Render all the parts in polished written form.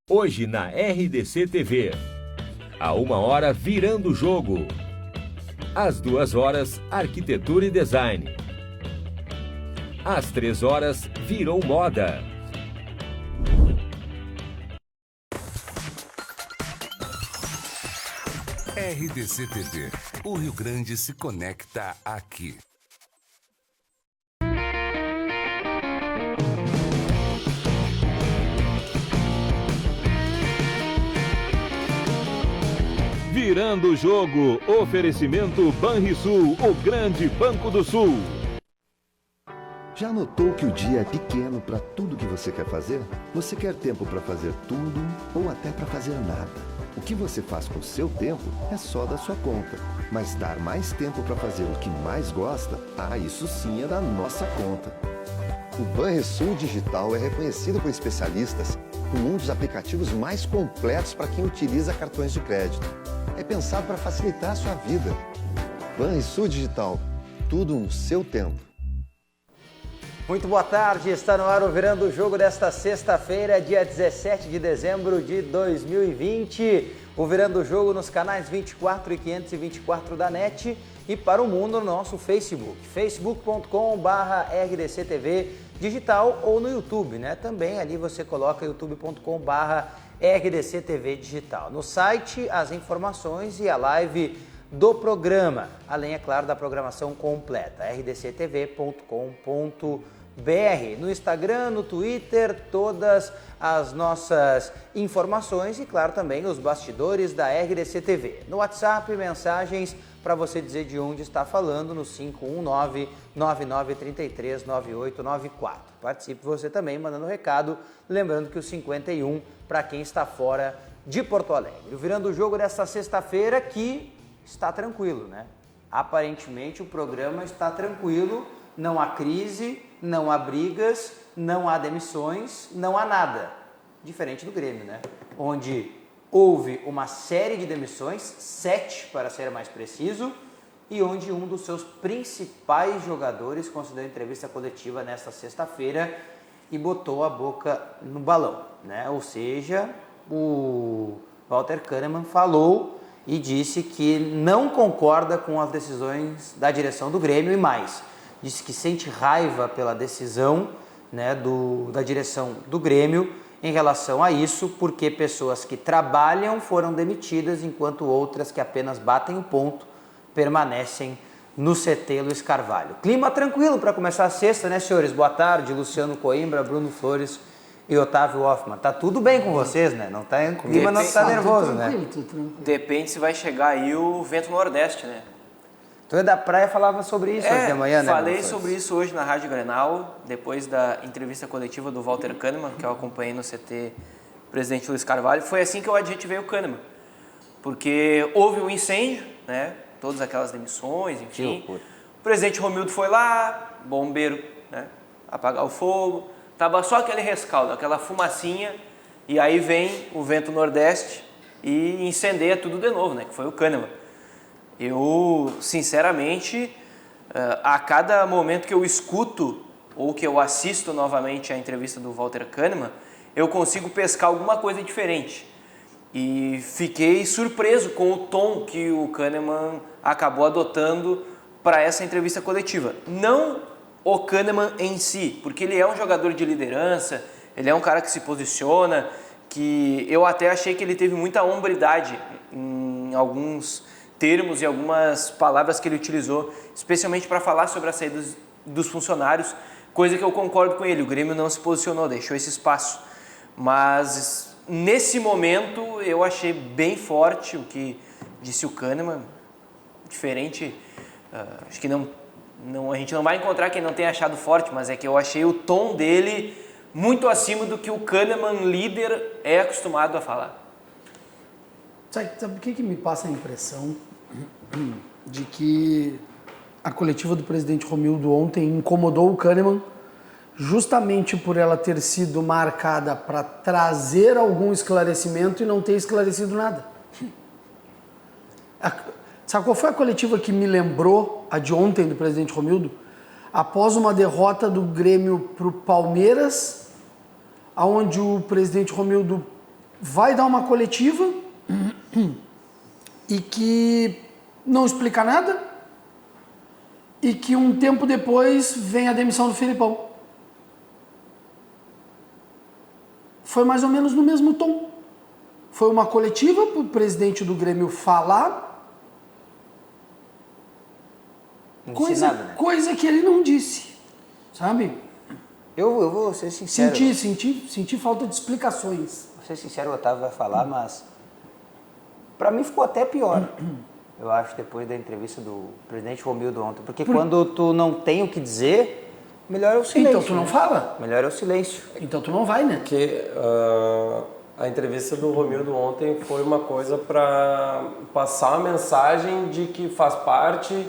Hoje na RDC TV. À 1h, Virando o Jogo. Às 2h, Arquitetura e Design. Às 3h, Virou Moda. RDC TV. O Rio Grande se conecta aqui. Virando o Jogo. Oferecimento Banrisul, o grande Banco do Sul. Já notou que o dia é pequeno para tudo que você quer fazer? Você quer tempo para fazer tudo ou até para fazer nada. O que você faz com o seu tempo é só da sua conta. Mas dar mais tempo para fazer o que mais gosta, isso sim é da nossa conta. O Banrisul Digital é reconhecido por especialistas como um dos aplicativos mais completos para quem utiliza cartões de crédito. É pensado para facilitar a sua vida. Banrisul Digital, tudo no seu tempo. Muito boa tarde, está no ar o Virando o Jogo desta sexta-feira, dia 17 de dezembro de 2020. O Virando o Jogo nos canais 24 e 524 da NET e para o mundo no nosso Facebook, facebook.com/RDCTV Digital ou no YouTube, né? Também ali você coloca youtube.com/RDCTV Digital. No site, as informações e a live do programa, além, é claro, da programação completa, rdctv.com.br. No Instagram, no Twitter, todas as nossas informações e, claro, também os bastidores da RDC TV. No WhatsApp, mensagens para você dizer de onde está falando no 519-9933-9894. Participe você também mandando recado, lembrando que o 51 para quem está fora de Porto Alegre. O Virando o Jogo desta sexta-feira que está tranquilo, né? Aparentemente o programa está tranquilo, não há crise, não há brigas, não há demissões, não há nada. Diferente do Grêmio, né? Onde houve uma série de demissões, 7 para ser mais preciso, e onde um dos seus principais jogadores concedeu entrevista coletiva nesta sexta-feira e botou a boca no balão, né? Ou seja, o Walter Kahneman falou e disse que não concorda com as decisões da direção do Grêmio e mais. Disse que sente raiva pela decisão, né, da direção do Grêmio em relação a isso, porque pessoas que trabalham foram demitidas, enquanto outras que apenas batem o ponto permanecem no CT Luiz Carvalho. Clima tranquilo para começar a sexta, né, senhores? Boa tarde, Luciano Coimbra, Bruno Flores e Otávio Hoffmann. Tá tudo bem com vocês, né? Não tá, o clima não tá nervoso, né? Depende se vai chegar aí o vento nordeste, né? Tu é da praia, falava sobre isso hoje de manhã, né? Falei sobre isso hoje na Rádio Grenal, depois da entrevista coletiva do Walter Kahneman, que eu acompanhei no CT Presidente Luiz Carvalho. Foi assim que eu adjetivei o Kahneman, porque houve um incêndio, né? Todas aquelas demissões, enfim. O presidente Romildo foi lá, bombeiro, né? Apagar o fogo. Tava só aquele rescaldo, aquela fumacinha, e aí vem o vento nordeste e incendeia tudo de novo, né? Que foi o Kahneman. Eu, sinceramente, a cada momento que eu escuto ou que eu assisto novamente a entrevista do Walter Kahneman, eu consigo pescar alguma coisa diferente. E fiquei surpreso com o tom que o Kahneman acabou adotando para essa entrevista coletiva. Não o Kahneman em si, porque ele é um jogador de liderança, ele é um cara que se posiciona, que eu até achei que ele teve muita hombridade em alguns termos e algumas palavras que ele utilizou, especialmente para falar sobre a saída dos funcionários, coisa que eu concordo com ele. O Grêmio não se posicionou, deixou esse espaço. Mas nesse momento eu achei bem forte o que disse o Kahneman, diferente, acho que a gente não vai encontrar quem não tenha achado forte, mas é que eu achei o tom dele muito acima do que o Kahneman líder é acostumado a falar. Sabe o que me passa a impressão de que a coletiva do presidente Romildo ontem incomodou o Kahneman justamente por ela ter sido marcada para trazer algum esclarecimento e não ter esclarecido nada. Sabe qual foi a coletiva que me lembrou a de ontem do presidente Romildo? Após uma derrota do Grêmio para o Palmeiras, onde o presidente Romildo vai dar uma coletiva e que não explica nada e que um tempo depois vem a demissão do Filipão. Foi mais ou menos no mesmo tom. Foi uma coletiva para o presidente do Grêmio falar coisa que ele não disse, sabe? Eu vou ser sincero. Senti falta de explicações. Vou ser sincero, o Otávio vai falar, mas para mim ficou até pior. Eu acho, depois da entrevista do presidente Romildo ontem. Porque quando tu não tem o que dizer, melhor é o silêncio. Então tu não fala? Melhor é o silêncio. Então tu não vai, né? Porque a entrevista do Romildo ontem foi uma coisa para passar a mensagem de que faz parte,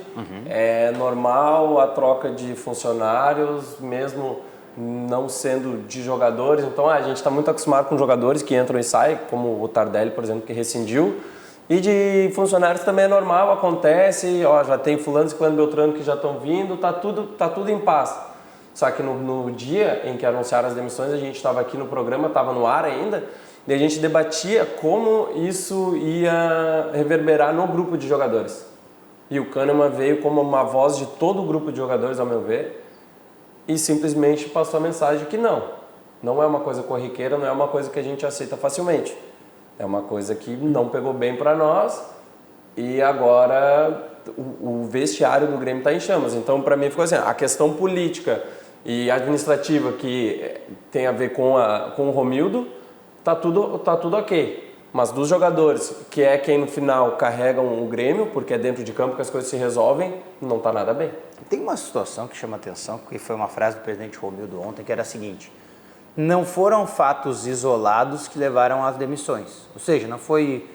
é normal a troca de funcionários, mesmo não sendo de jogadores. Então a gente está muito acostumado com jogadores que entram e saem, como o Tardelli, por exemplo, que rescindiu. E de funcionários também é normal, acontece, já tem fulano, ciclano, beltrano que já estão vindo, tá tudo em paz. Só que no dia em que anunciaram as demissões, a gente estava aqui no programa, estava no ar ainda, e a gente debatia como isso ia reverberar no grupo de jogadores. E o Kahneman veio como uma voz de todo o grupo de jogadores, ao meu ver, e simplesmente passou a mensagem que não é uma coisa corriqueira, não é uma coisa que a gente aceita facilmente. É uma coisa que não pegou bem para nós e agora o vestiário do Grêmio está em chamas. Então, para mim, ficou assim, a questão política e administrativa que tem a ver com o Romildo, tá tudo ok. Mas dos jogadores, que é quem no final carregam o Grêmio, porque é dentro de campo que as coisas se resolvem, não está nada bem. Tem uma situação que chama atenção, que foi uma frase do presidente Romildo ontem, que era a seguinte: não foram fatos isolados que levaram às demissões. Ou seja, não foi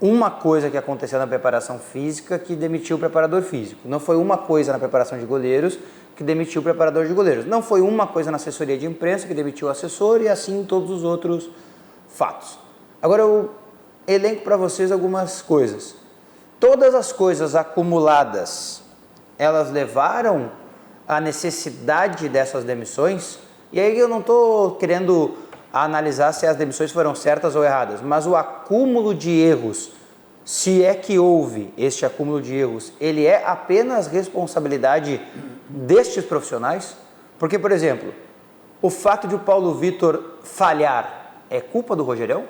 uma coisa que aconteceu na preparação física que demitiu o preparador físico. Não foi uma coisa na preparação de goleiros que demitiu o preparador de goleiros. Não foi uma coisa na assessoria de imprensa que demitiu o assessor e assim todos os outros fatos. Agora eu elenco para vocês algumas coisas. Todas as coisas acumuladas, elas levaram à necessidade dessas demissões. E aí eu não estou querendo analisar se as demissões foram certas ou erradas, mas o acúmulo de erros, se é que houve este acúmulo de erros, ele é apenas responsabilidade destes profissionais? Porque, por exemplo, o fato de o Paulo Vitor falhar é culpa do Rogerão?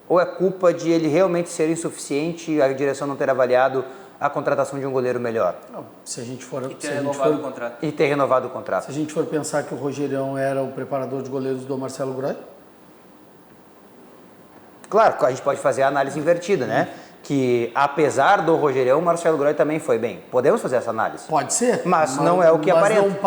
Ou é culpa de ele realmente ser insuficiente e a direção não ter avaliado a contratação de um goleiro melhor? Se a gente for... E ter renovado o contrato. E ter renovado o contrato. Se a gente for pensar que o Rogerão era o preparador de goleiros do Marcelo Groy? Claro, a gente pode fazer a análise invertida, né? Que apesar do Rogerão, o Marcelo Groy também foi bem. Podemos fazer essa análise? Pode ser. Mas não é o que aparenta.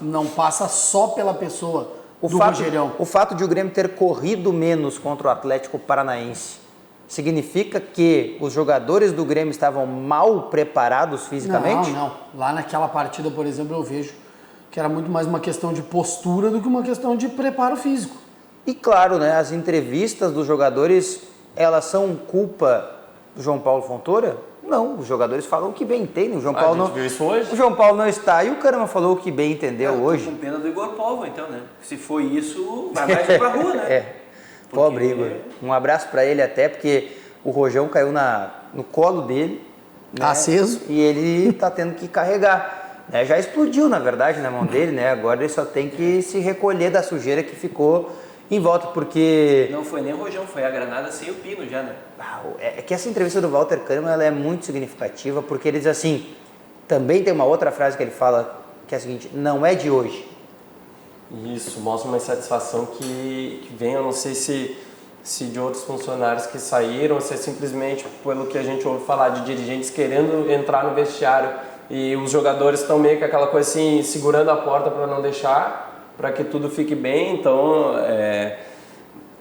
Não passa só pela pessoa do Rogerão. O fato de o Grêmio ter corrido menos contra o Atlético Paranaense significa que os jogadores do Grêmio estavam mal preparados fisicamente? Não. Lá naquela partida, por exemplo, eu vejo que era muito mais uma questão de postura do que uma questão de preparo físico. E claro, né, as entrevistas dos jogadores, elas são culpa do João Paulo Fontoura? Não, os jogadores falam o que bem entendem. O João Paulo não, viu isso hoje? O João Paulo não está e o Kahneman falou o que bem entendeu hoje. Com pena do Igor Polvo, então, né? Se foi isso, vai mais pra rua, né? Pobre Igor. Um abraço para ele até, porque o Rojão caiu no colo dele. Né? Aceso. E ele está tendo que carregar. Né? Já explodiu, na verdade, na mão dele, né? Agora ele só tem que se recolher da sujeira que ficou em volta, porque... Não foi nem o Rojão, foi a granada sem o pino já, né? É que essa entrevista do Walter Kahneman, ela é muito significativa, porque ele diz assim, também tem uma outra frase que ele fala, que é a seguinte: não é de hoje. Isso, mostra uma insatisfação que vem, eu não sei se de outros funcionários que saíram, se é simplesmente pelo que a gente ouve falar de dirigentes querendo entrar no vestiário e os jogadores estão meio que aquela coisa assim, segurando a porta para não deixar, para que tudo fique bem. Então,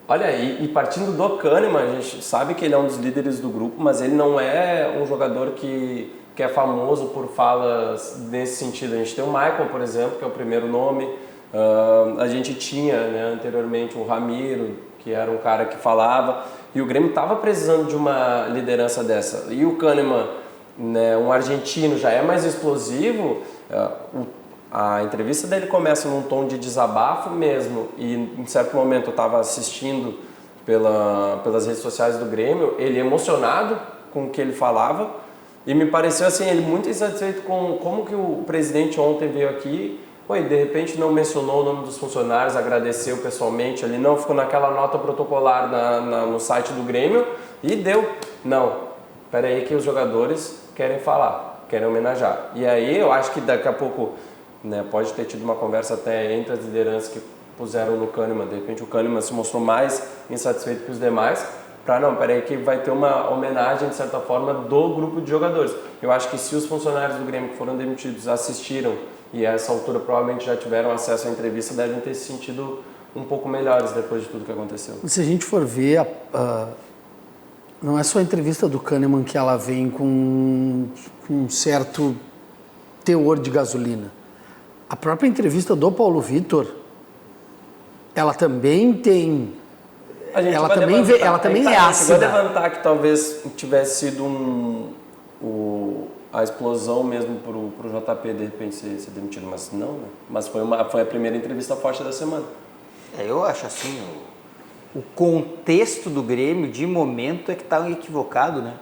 olha, e partindo do Kahneman, a gente sabe que ele é um dos líderes do grupo, mas ele não é um jogador que é famoso por falas nesse sentido. A gente tem o Michael, por exemplo, que é o primeiro nome. A gente tinha, né, anteriormente o Ramiro, que era um cara que falava, e o Grêmio estava precisando de uma liderança dessa. E o Kahneman, né, um argentino, já é mais explosivo. A entrevista dele começa num tom de desabafo mesmo, e em certo momento eu estava assistindo pelas redes sociais do Grêmio, ele emocionado com o que ele falava e me pareceu assim, ele muito insatisfeito com como que o presidente ontem veio aqui, e de repente não mencionou o nome dos funcionários, agradeceu pessoalmente, ele não ficou naquela nota protocolar no site do Grêmio e deu. Não, espera aí que os jogadores querem falar, querem homenagear. E aí eu acho que daqui a pouco, né, pode ter tido uma conversa até entre as lideranças que puseram no Kahneman, de repente o Kahneman se mostrou mais insatisfeito que os demais, peraí que vai ter uma homenagem de certa forma do grupo de jogadores. Eu acho que se os funcionários do Grêmio que foram demitidos assistiram e a essa altura provavelmente já tiveram acesso à entrevista, devem ter se sentido um pouco melhores depois de tudo que aconteceu. Se a gente for ver, não é só a entrevista do Kahneman que ela vem com um certo teor de gasolina. A própria entrevista do Paulo Vitor, ela também tem... Ela também é ácida. A gente vai levantar que talvez tivesse sido a explosão mesmo para o JP de repente ser demitido, mas não, né? Mas foi a primeira entrevista forte da semana. Eu acho assim, o contexto do Grêmio de momento é que está equivocado, né?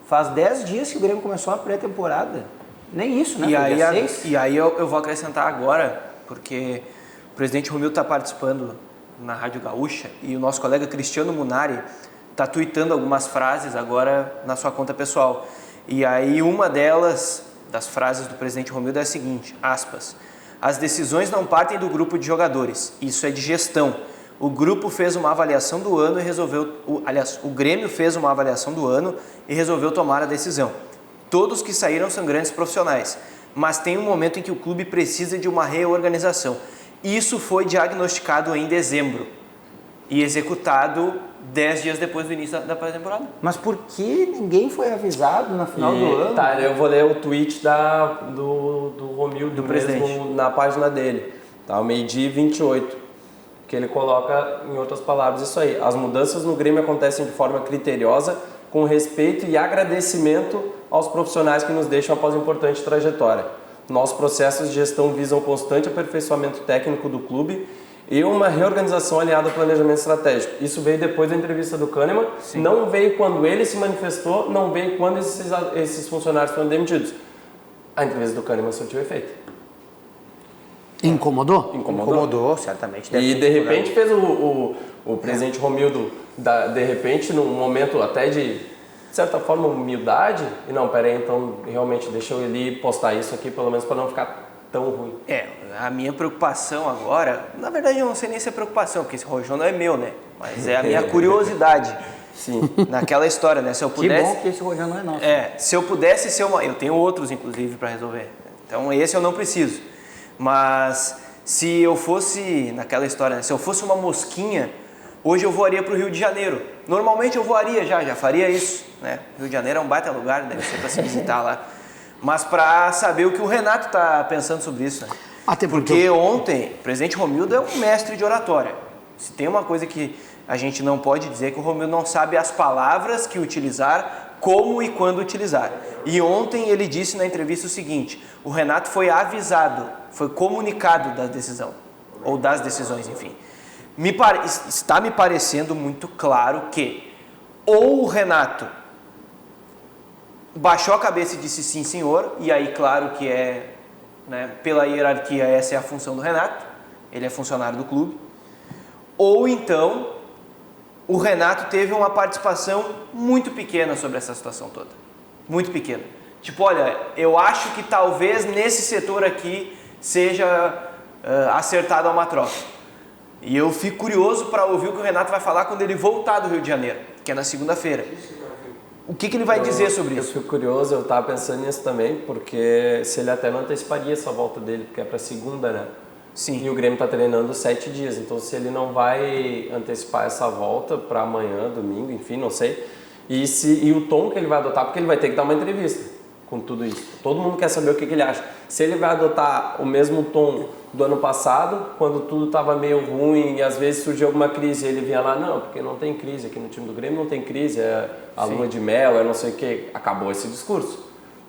Faz 10 dias que o Grêmio começou a pré-temporada. Nem isso, né? E aí eu vou acrescentar agora, porque o presidente Romildo está participando na Rádio Gaúcha e o nosso colega Cristiano Munari está tuitando algumas frases agora na sua conta pessoal. E aí uma das frases do presidente Romildo é a seguinte, aspas, as decisões não partem do grupo de jogadores, isso é de gestão. O grupo fez uma avaliação do ano e resolveu, o Grêmio fez uma avaliação do ano e resolveu tomar a decisão. Todos que saíram são grandes profissionais, mas tem um momento em que o clube precisa de uma reorganização. Isso foi diagnosticado em dezembro e executado 10 dias depois do início da pré-temporada. Mas por que ninguém foi avisado na final do ano? Tá, eu vou ler o tweet do Romildo mesmo na página dele, tá, ao 12h28, que ele coloca, em outras palavras, isso aí. As mudanças no Grêmio acontecem de forma criteriosa, com respeito e agradecimento aos profissionais que nos deixam após importante trajetória. Nossos processos de gestão visam o constante aperfeiçoamento técnico do clube e uma reorganização aliada ao planejamento estratégico. Isso veio depois da entrevista do Kahneman, Sim. Não veio quando ele se manifestou, não veio quando esses funcionários foram demitidos. A entrevista do Kahneman surtiu efeito. Incomodou? Incomodou, certamente. E de repente fez o presidente Romildo, de repente, num momento até de certa forma, humildade, e não, peraí, então realmente deixa eu ir postar isso aqui, pelo menos para não ficar tão ruim. A minha preocupação agora, na verdade eu não sei nem se é preocupação, porque esse rojão não é meu, né? Mas é a minha curiosidade. Sim. Naquela história, né? Se eu pudesse... Que bom que esse rojão não é nosso. Se eu pudesse ser uma... Eu tenho outros, inclusive, para resolver. Então esse eu não preciso. Mas se eu fosse, naquela história, né? Se eu fosse uma mosquinha, hoje eu voaria para o Rio de Janeiro. Normalmente eu voaria já faria isso, né? Rio de Janeiro é um baita lugar, deve ser para se visitar lá. Mas para saber o que o Renato está pensando sobre isso, né? Até porque ontem, o presidente Romildo é um mestre de oratória. Se tem uma coisa que a gente não pode dizer, é que o Romildo não sabe as palavras que utilizar, como e quando utilizar. E ontem ele disse na entrevista o seguinte, o Renato foi avisado, foi comunicado da decisão, ou das decisões, enfim. Está me parecendo muito claro que ou o Renato baixou a cabeça e disse sim, senhor, e aí claro que né, pela hierarquia essa é a função do Renato, ele é funcionário do clube, ou então o Renato teve uma participação muito pequena sobre essa situação toda, muito pequena. Tipo, olha, eu acho que talvez nesse setor aqui seja acertada uma troca. E eu fico curioso para ouvir o que o Renato vai falar quando ele voltar do Rio de Janeiro, que é na segunda-feira. O que ele vai dizer sobre isso? Eu fico curioso, eu estava pensando nisso também, porque se ele até não anteciparia essa volta dele, porque é para segunda, né? Sim. E o Grêmio está treinando 7 dias, então se ele não vai antecipar essa volta para amanhã, domingo, enfim, não sei. E o tom que ele vai adotar, porque ele vai ter que dar uma entrevista com tudo isso. Todo mundo quer saber o que ele acha. Se ele vai adotar o mesmo tom do ano passado, quando tudo estava meio ruim e às vezes surgia alguma crise, ele vinha lá, não, porque não tem crise aqui no time do Grêmio, não tem crise, é a lua de mel, é não sei o que. Acabou esse discurso.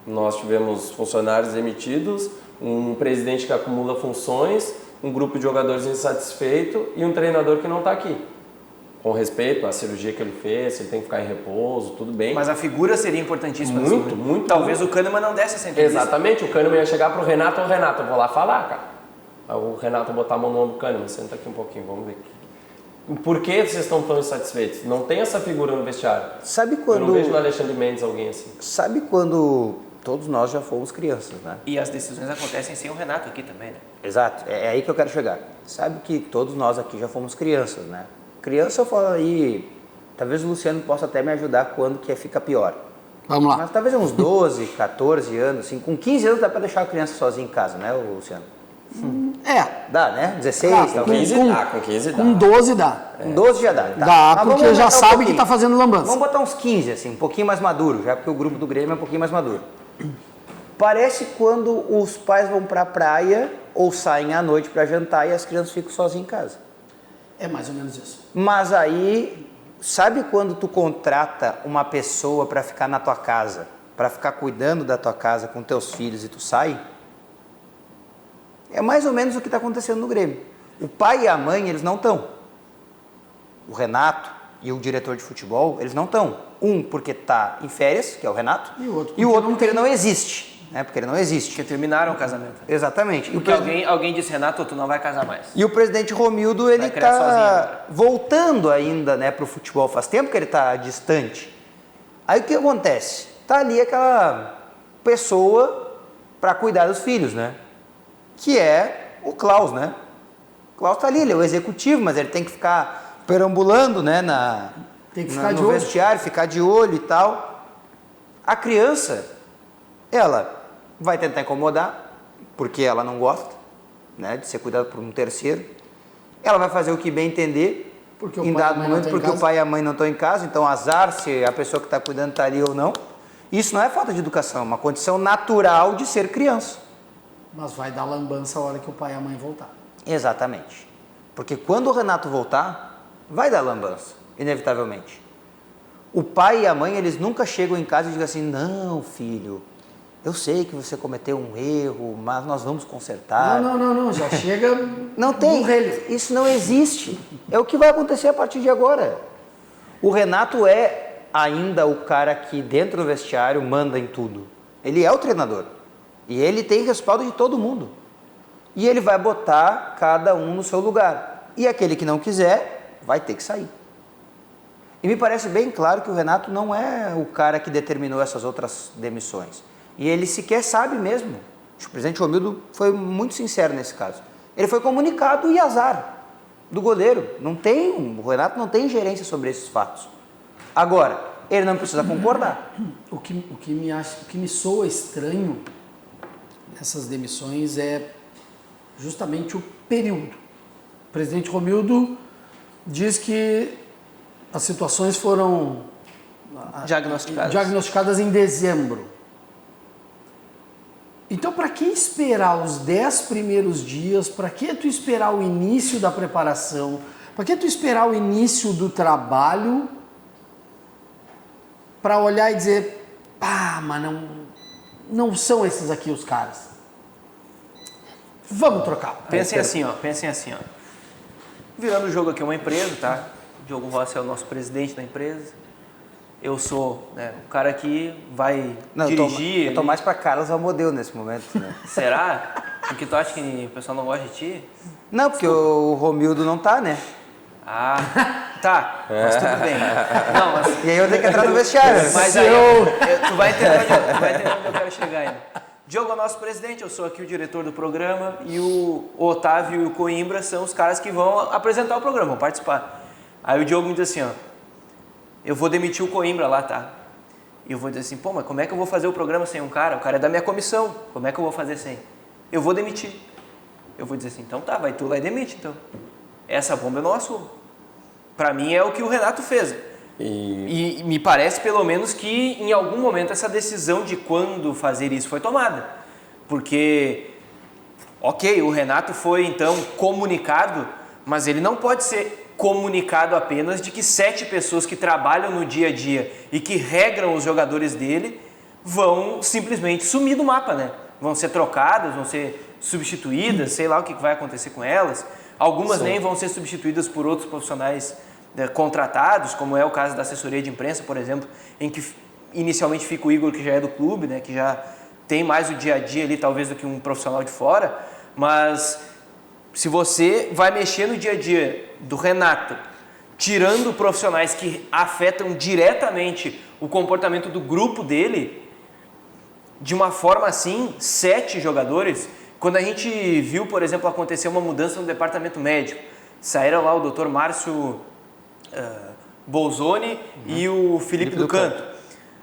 Nós tivemos funcionários demitidos, um presidente que acumula funções, um grupo de jogadores insatisfeito e um treinador que não está aqui. com respeito à cirurgia que ele fez, ele tem que ficar em repouso, tudo bem. Mas a figura seria importantíssima. Muito, muito. Talvez o Kahneman não desse essa entrevista. Exatamente, o Kahneman ia chegar pro Renato, ô Renato, eu vou lá falar, cara. Aí o Renato botar a mão no ombro do Kahneman, senta aqui um pouquinho, vamos ver. Por que vocês estão tão insatisfeitos? Não tem essa figura no vestiário. Sabe Eu quando... não vejo no Alexandre Mendes alguém assim. Sabe quando todos nós já fomos crianças, né? E as decisões acontecem sem o Renato aqui também, né? Exato, é aí que eu quero chegar. Sabe que todos nós aqui já fomos crianças, né? Criança eu falo aí, talvez o Luciano possa até me ajudar quando que fica pior. Vamos lá. Mas talvez uns 12, 14 anos, assim, com 15 anos dá pra deixar a criança sozinha em casa, né, Luciano? Dá, né? 16, Ah, talvez. Com 15 dá. Com 12 dá. Com 12 já dá. Tá. Dá, Mas porque vamos já aumentar um sabe que pouquinho. tá fazendo lambança. Vamos botar uns 15, assim, um pouquinho mais maduro, já porque o grupo do Grêmio é um pouquinho mais maduro. Parece quando os pais vão pra praia ou saem à noite pra jantar e as crianças ficam sozinhas em casa. É mais ou menos isso. Mas aí, sabe quando tu contrata uma pessoa pra ficar na tua casa, pra ficar cuidando da tua casa com teus filhos e tu sai? É mais ou menos o que está acontecendo no Grêmio. O pai e a mãe, eles não estão. O Renato e o diretor de futebol, eles não estão. Um porque está em férias, que é o Renato, E o outro porque ele não existe. Né? Porque ele não existe. Porque terminaram o casamento. Exatamente. Porque alguém disse, Renato, tu não vai casar mais. E o presidente Romildo, ele Vai criar sozinho está agora. voltando ainda, né, para o futebol. Faz tempo que ele está distante. Aí o que acontece? Tá ali aquela pessoa para cuidar dos filhos, né? Que é o Klaus, né? O Klaus tá ali, ele é o executivo, mas ele tem que ficar perambulando, né, Tem que ficar de no olho. vestiário, ficar de olho e tal. A criança, ela vai tentar incomodar, porque ela não gosta, né, de ser cuidada por um terceiro. Ela vai fazer o que bem entender, Porque o em pai e a dado mãe não momento, estão em porque o casa. pai e a mãe não estão em casa, então azar se a pessoa que está cuidando está ali ou não. Isso não é falta de educação, é uma condição natural de ser criança. Mas vai dar lambança a hora que o pai e a mãe voltar. Exatamente. Porque quando o Renato voltar, vai dar lambança, inevitavelmente. O pai e a mãe, eles nunca chegam em casa e dizem assim, não, filho, eu sei que você cometeu um erro, mas nós vamos consertar. Não, já chega Não tem, no relho. isso não existe. É o que vai acontecer a partir de agora. O Renato é ainda o cara que dentro do vestiário manda em tudo. Ele é o treinador. E ele tem respaldo de todo mundo. E ele vai botar cada um no seu lugar. E aquele que não quiser, vai ter que sair. E me parece bem claro que o Renato não é o cara que determinou essas outras demissões. E ele sequer sabe mesmo. O presidente Romildo foi muito sincero nesse caso. Ele foi comunicado e azar do goleiro. O Renato não tem gerência sobre esses fatos. Agora, ele não precisa concordar. O que me soa estranho nessas demissões é justamente o período. O presidente Romildo diz que as situações foram diagnosticadas em dezembro. Então, para que esperar os 10 primeiros dias? Para que tu esperar o início da preparação? Para que tu esperar o início do trabalho para olhar e dizer, mas não são esses aqui os caras. Vamos trocar. Pensem assim, ó. Virando o jogo aqui é uma empresa, tá? O Diogo Rossi é o nosso presidente da empresa. Eu sou, né, o cara que vai dirigir. Eu tô mais pra Carlos Amodeu nesse momento, né? Será? Porque tu acha que o pessoal não gosta de ti? Não, porque o Romildo não tá, né? Ah, tá. Mas tudo bem. Não, mas... E aí eu tenho que entrar no vestiário. Mas aí, tu vai entender onde eu quero chegar ainda. Diogo é o nosso presidente, eu sou aqui o diretor do programa e o Otávio e o Coimbra são os caras que vão apresentar o programa, vão participar. Aí o Diogo me diz assim, ó, eu vou demitir o Coimbra lá, tá? E eu vou dizer assim, mas como é que eu vou fazer o programa sem um cara? O cara é da minha comissão, como é que eu vou fazer sem? Eu vou demitir. Eu vou dizer assim, então tá, vai tu lá e demite, então. Essa bomba eu não assumo. Pra mim é o que o Renato fez. E me parece, pelo menos, que em algum momento essa decisão de quando fazer isso foi tomada. Porque, ok, o Renato foi, então, comunicado, mas ele não pode ser comunicado apenas de que 7 pessoas que trabalham no dia a dia e que regram os jogadores dele vão simplesmente sumir do mapa, né? Vão ser trocadas, vão ser substituídas, sei lá o que vai acontecer com elas. Algumas nem vão ser substituídas por outros profissionais contratados, como é o caso da assessoria de imprensa, por exemplo, em que inicialmente fica o Igor, que já é do clube, né, que já tem mais o dia a dia ali, talvez, do que um profissional de fora, mas se você vai mexer no dia a dia do Renato, tirando profissionais que afetam diretamente o comportamento do grupo dele, de uma forma assim, 7 jogadores, quando a gente viu, por exemplo, acontecer uma mudança no departamento médico, saíram lá o Dr. Márcio Bolzoni e o Felipe do Canto.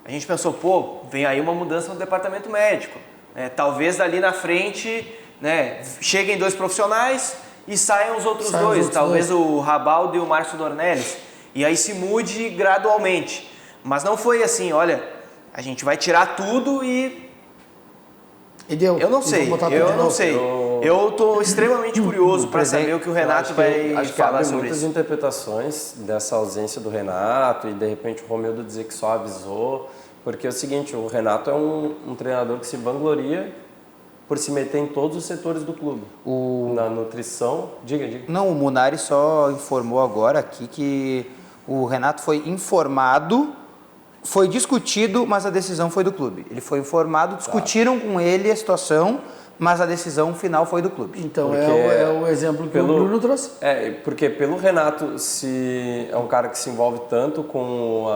A gente pensou, pô, vem aí uma mudança no departamento médico. Talvez dali na frente, né, cheguem 2 profissionais e saiam os outros dois, talvez o Rabaldo e o Márcio Dornelles. E aí se mude gradualmente. Mas não foi assim, olha, a gente vai tirar tudo e deu. Eu não sei, Eu estou extremamente curioso para saber o que o Renato vai falar sobre muitas isso. interpretações dessa ausência do Renato e de repente o Romildo dizer que só avisou, porque é o seguinte, o Renato é um treinador que se vangloria por se meter em todos os setores do clube. Na nutrição, diga. Não, o Munari só informou agora aqui que o Renato foi informado, foi discutido, mas a decisão foi do clube. Ele foi informado, discutiram com ele a situação, mas a decisão final foi do clube. Então é o exemplo que o Bruno trouxe. Porque pelo Renato, se é um cara que se envolve tanto com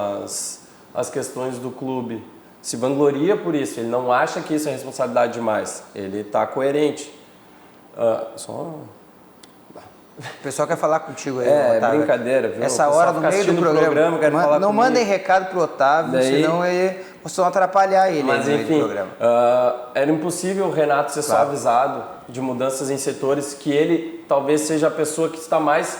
as questões do clube, se vangloria por isso, ele não acha que isso é responsabilidade demais, ele está coerente. O pessoal quer falar contigo aí, Otávio. Brincadeira, viu? Essa hora no meio do programa não mandem recado pro Otávio, senão vocês vão atrapalhar ele. Mas no enfim, meio do programa. era impossível o Renato ser só avisado de mudanças em setores que ele talvez seja a pessoa que está mais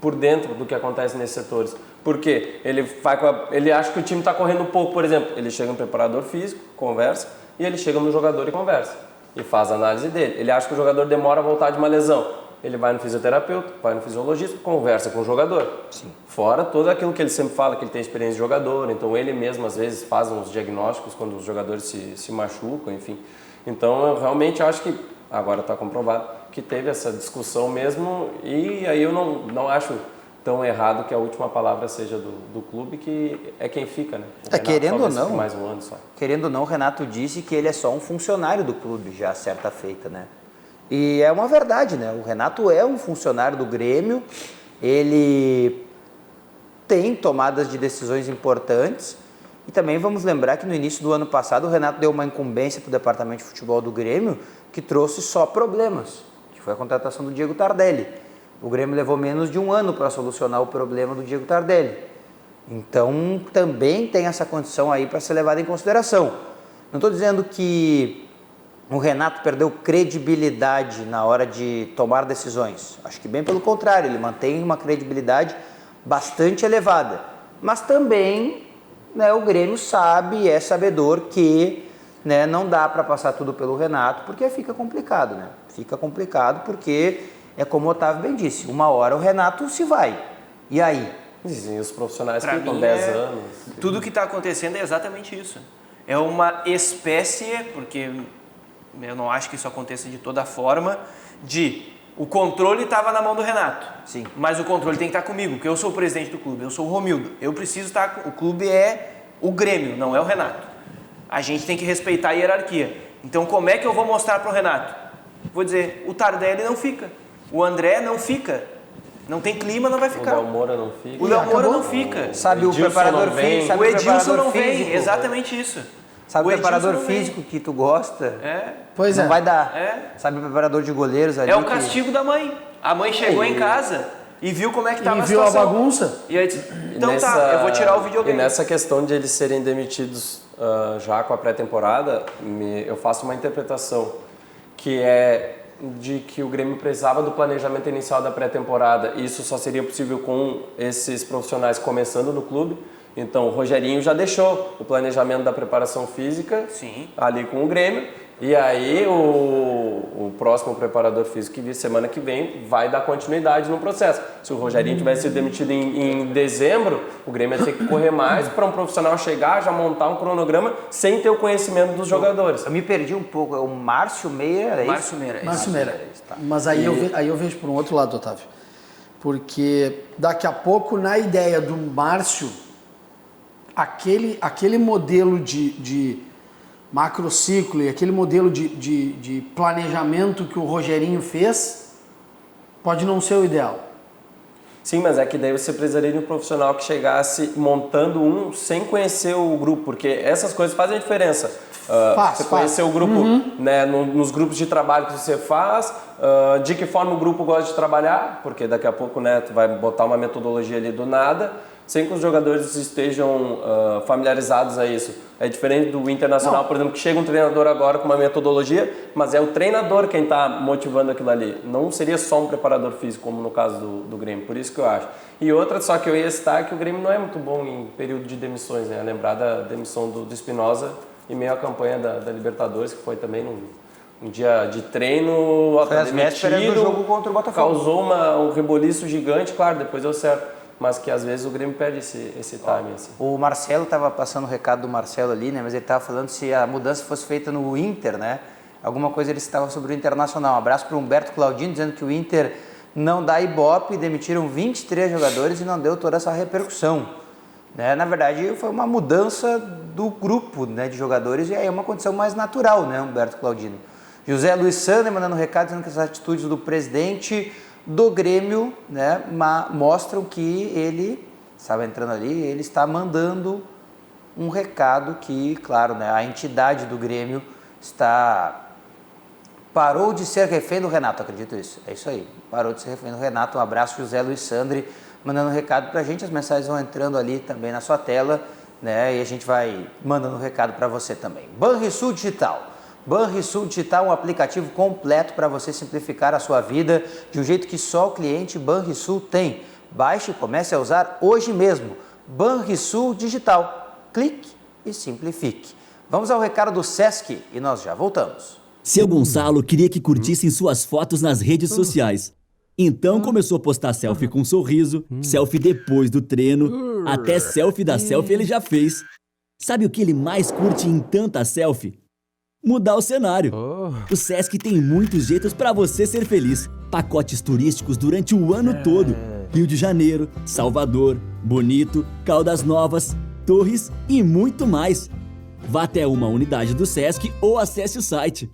por dentro do que acontece nesses setores. Por quê? Ele acha que o time está correndo um pouco, por exemplo. Ele chega no preparador físico, conversa, e ele chega no jogador e conversa. E faz a análise dele. Ele acha que o jogador demora a voltar de uma lesão. Ele vai no fisioterapeuta, vai no fisiologista, conversa com o jogador. Sim. Fora todo aquilo que ele sempre fala, que ele tem experiência de jogador, então ele mesmo às vezes faz uns diagnósticos quando os jogadores se machucam, enfim. Então eu realmente acho que, agora está comprovado, que teve essa discussão mesmo, e aí eu não acho tão errado que a última palavra seja do clube, que é quem fica, né? Querendo ou não, mais um ano só. Querendo ou não, o Renato disse que ele é só um funcionário do clube já, certa feita, né? E é uma verdade, né? O Renato é um funcionário do Grêmio, ele tem tomadas de decisões importantes e também vamos lembrar que no início do ano passado o Renato deu uma incumbência para o departamento de futebol do Grêmio que trouxe só problemas, que foi a contratação do Diego Tardelli. O Grêmio levou menos de um ano para solucionar o problema do Diego Tardelli. Então também tem essa condição aí para ser levada em consideração. Não estou dizendo que o Renato perdeu credibilidade na hora de tomar decisões. Acho que bem pelo contrário, ele mantém uma credibilidade bastante elevada. Mas também, né, o Grêmio sabe, é sabedor que, né, não dá para passar tudo pelo Renato, porque fica complicado, né? Fica complicado porque, é como o Otávio bem disse, uma hora o Renato se vai. E aí? Dizem os profissionais Pra que com mim 10 anos. Tudo que está acontecendo é exatamente isso. É uma espécie, porque eu não acho que isso aconteça de toda forma, o controle estava na mão do Renato. Sim. Mas o controle tem que estar comigo, porque eu sou o presidente do clube, eu sou o Romildo. Eu preciso estar... O clube é o Grêmio, não é o Renato. A gente tem que respeitar a hierarquia. Então, como é que eu vou mostrar para o Renato? Vou dizer, o Tardelli não fica. O André não fica. Não tem clima, não vai ficar. O Léo Moura não fica. O Léo Moura não fica. Sabe o preparador físico? O Edilson não vem. Exatamente isso. Sabe o preparador físico que tu gosta? Pois não é. vai dar. Sabe o preparador de goleiros ali? É o castigo da mãe. A mãe chegou em casa e viu como é que estava a situação. situação. E viu a bagunça. E aí disse, então eu vou tirar o videogame. E nessa questão de eles serem demitidos já com a pré-temporada, eu faço uma interpretação que é de que o Grêmio precisava do planejamento inicial da pré-temporada. Isso só seria possível com esses profissionais começando no clube. Então o Rogerinho já deixou o planejamento da preparação física ali com o Grêmio. E aí o próximo preparador físico que vir semana que vem vai dar continuidade no processo. Se o Rogerinho tivesse sido demitido em dezembro, o Grêmio ia ter que correr mais para um profissional chegar, já montar um cronograma sem ter o conhecimento dos jogadores. Eu me perdi um pouco, é o Márcio Meira, é isso? Márcio Meira. Márcio Meira. Mas aí eu vejo por um outro lado, Otávio. Porque daqui a pouco, na ideia do Márcio, aquele modelo de macrociclo e aquele modelo de planejamento que o Rogerinho fez, pode não ser o ideal. Sim, mas é que daí você precisaria de um profissional que chegasse montando sem conhecer o grupo, porque essas coisas fazem a diferença. Você conhecer o grupo, né, nos grupos de trabalho que você faz, de que forma o grupo gosta de trabalhar, porque daqui a pouco, né, tu vai botar uma metodologia ali do nada, sem que os jogadores estejam familiarizados a isso. É diferente do Internacional, por exemplo, que chega um treinador agora com uma metodologia, mas é o treinador quem está motivando aquilo ali. Não seria só um preparador físico, como no caso do Grêmio, por isso que eu acho. E outra, só que eu ia citar, que o Grêmio não é muito bom em período de demissões, né? Lembrar da demissão do Espinosa em meio à campanha da Libertadores, que foi também um dia de treino, foi as vésperas do jogo contra o Botafogo. Causou um reboliço gigante, claro, depois deu certo. Mas que às vezes o Grêmio perde esse timing. Assim. O Marcelo estava passando o recado do Marcelo ali, né? Mas ele estava falando se a mudança fosse feita no Inter, né? Alguma coisa ele citava sobre o Internacional. Um abraço para o Humberto Claudino, dizendo que o Inter não dá ibope, demitiram 23 jogadores e não deu toda essa repercussão. Né? Na verdade, foi uma mudança do grupo, né, de jogadores e aí é uma condição mais natural, né, Humberto Claudino. José Luiz Sander mandando um recado dizendo que as atitudes do presidente do Grêmio, né, mostram que ele estava entrando ali, ele está mandando um recado que, claro, né, a entidade do Grêmio parou de ser refém do Renato, acredito isso, é isso aí, parou de ser refém do Renato. Um abraço, José Luiz Sandri, mandando um recado pra gente, as mensagens vão entrando ali também na sua tela, né, e a gente vai mandando um recado para você também. Banrisul Digital. Banrisul Digital é um aplicativo completo para você simplificar a sua vida de um jeito que só o cliente Banrisul tem. Baixe e comece a usar hoje mesmo. Banrisul Digital. Clique e simplifique. Vamos ao recado do Sesc e nós já voltamos. Seu Gonçalo queria que curtissem suas fotos nas redes sociais. Então começou a postar selfie com um sorriso, selfie depois do treino, até selfie da selfie ele já fez. Sabe o que ele mais curte em tanta selfie? Mudar o cenário. O Sesc tem muitos jeitos para você ser feliz. Pacotes turísticos durante o ano todo. Rio de Janeiro, Salvador, Bonito, Caldas Novas, Torres e muito mais. Vá até uma unidade do Sesc ou acesse o site.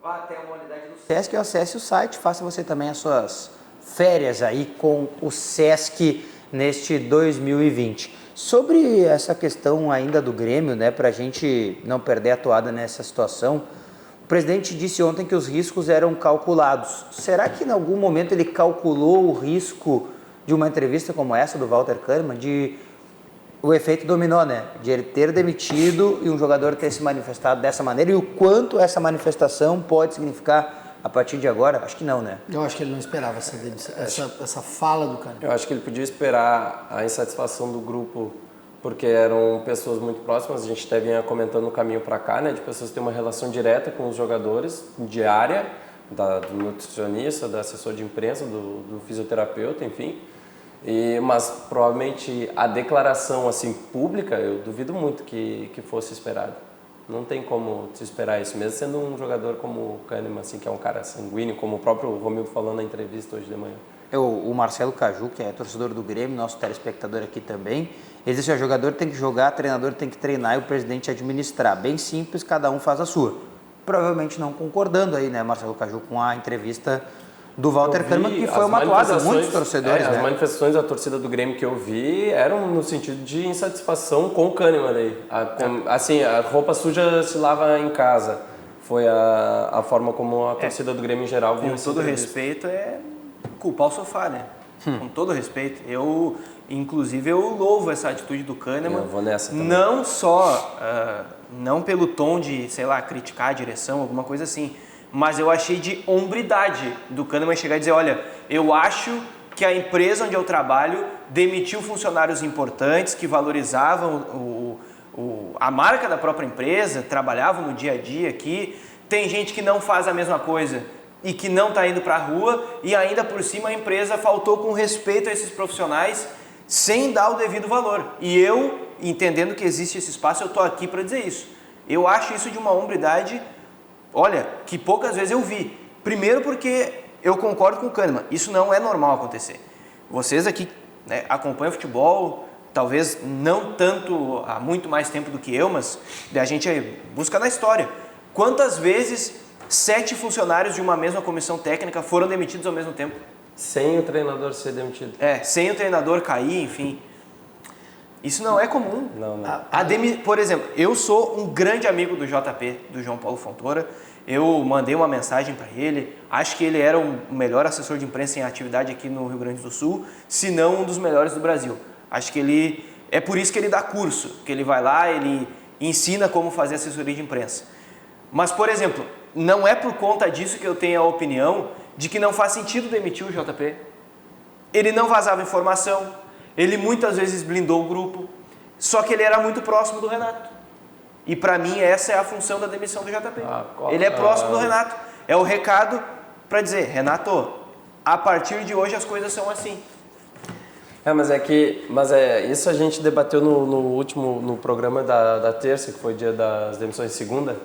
Vá até uma unidade do Sesc ou acesse o site. Faça você também as suas férias aí com o Sesc neste 2020. Sobre essa questão ainda do Grêmio, né, para a gente não perder a toada nessa situação, o presidente disse ontem que os riscos eram calculados. Será que em algum momento ele calculou o risco de uma entrevista como essa do Walter Kahneman, de o efeito dominó, né, de ele ter demitido e um jogador ter se manifestado dessa maneira e o quanto essa manifestação pode significar a partir de agora? Acho que não, né? Eu acho que ele não esperava essa fala do cara. Eu acho que ele podia esperar a insatisfação do grupo, porque eram pessoas muito próximas. A gente até vinha comentando no caminho para cá, né? De pessoas que têm uma relação direta com os jogadores, diária, do nutricionista, do assessor de imprensa, do fisioterapeuta, enfim. Mas provavelmente a declaração assim pública, eu duvido muito que fosse esperado. Não tem como se esperar isso, mesmo sendo um jogador como o Kahneman, assim, que é um cara sanguíneo, como o próprio Romildo falou na entrevista hoje de manhã. O Marcelo Caju, que é torcedor do Grêmio, nosso telespectador aqui também, ele disse que o jogador tem que jogar, o treinador tem que treinar e o presidente administrar. Bem simples, cada um faz a sua. Provavelmente não concordando aí, né, Marcelo Caju, com a entrevista do Walter Kahneman, que foi uma atuada de muitos torcedores, né? As manifestações da torcida do Grêmio que eu vi eram no sentido de insatisfação com o Kahneman aí. Assim, a roupa suja se lava em casa. Foi a forma como a torcida do Grêmio em geral viu. Com todo respeito, é culpar o sofá, né? Com todo respeito. Inclusive, eu louvo essa atitude do Kahneman. Eu vou nessa também. Não só, não pelo tom de, sei lá, criticar a direção, alguma coisa assim, mas eu achei de hombridade do Kahneman chegar e dizer, olha, eu acho que a empresa onde eu trabalho demitiu funcionários importantes que valorizavam a marca da própria empresa, trabalhavam no dia a dia aqui, tem gente que não faz a mesma coisa e que não está indo para a rua e ainda por cima a empresa faltou com respeito a esses profissionais sem dar o devido valor. E eu, entendendo que existe esse espaço, eu estou aqui para dizer isso. Eu acho isso de uma hombridade, olha, que poucas vezes eu vi. Primeiro porque eu concordo com o Kahneman, isso não é normal acontecer. Vocês aqui, né, acompanham futebol, talvez não tanto há muito mais tempo do que eu, mas a gente busca na história. Quantas vezes 7 funcionários de uma mesma comissão técnica foram demitidos ao mesmo tempo? Sem o treinador ser demitido. Sem o treinador cair, enfim. Isso não é comum. Não. Por exemplo, eu sou um grande amigo do JP, do João Paulo Fontoura. Eu mandei uma mensagem para ele. Acho que ele era o melhor assessor de imprensa em atividade aqui no Rio Grande do Sul, se não um dos melhores do Brasil. Acho que ele... É por isso que ele dá curso, que ele vai lá, ele ensina como fazer assessoria de imprensa. Mas, por exemplo, não é por conta disso que eu tenho a opinião de que não faz sentido demitir o JP. Ele não vazava informação, ele muitas vezes blindou o grupo, só que ele era muito próximo do Renato. E para mim essa é a função da demissão do JP. Ele é próximo do Renato. É o recado para dizer, Renato, a partir de hoje as coisas são assim. Mas isso a gente debateu no programa da terça, que foi o dia das demissões de segunda.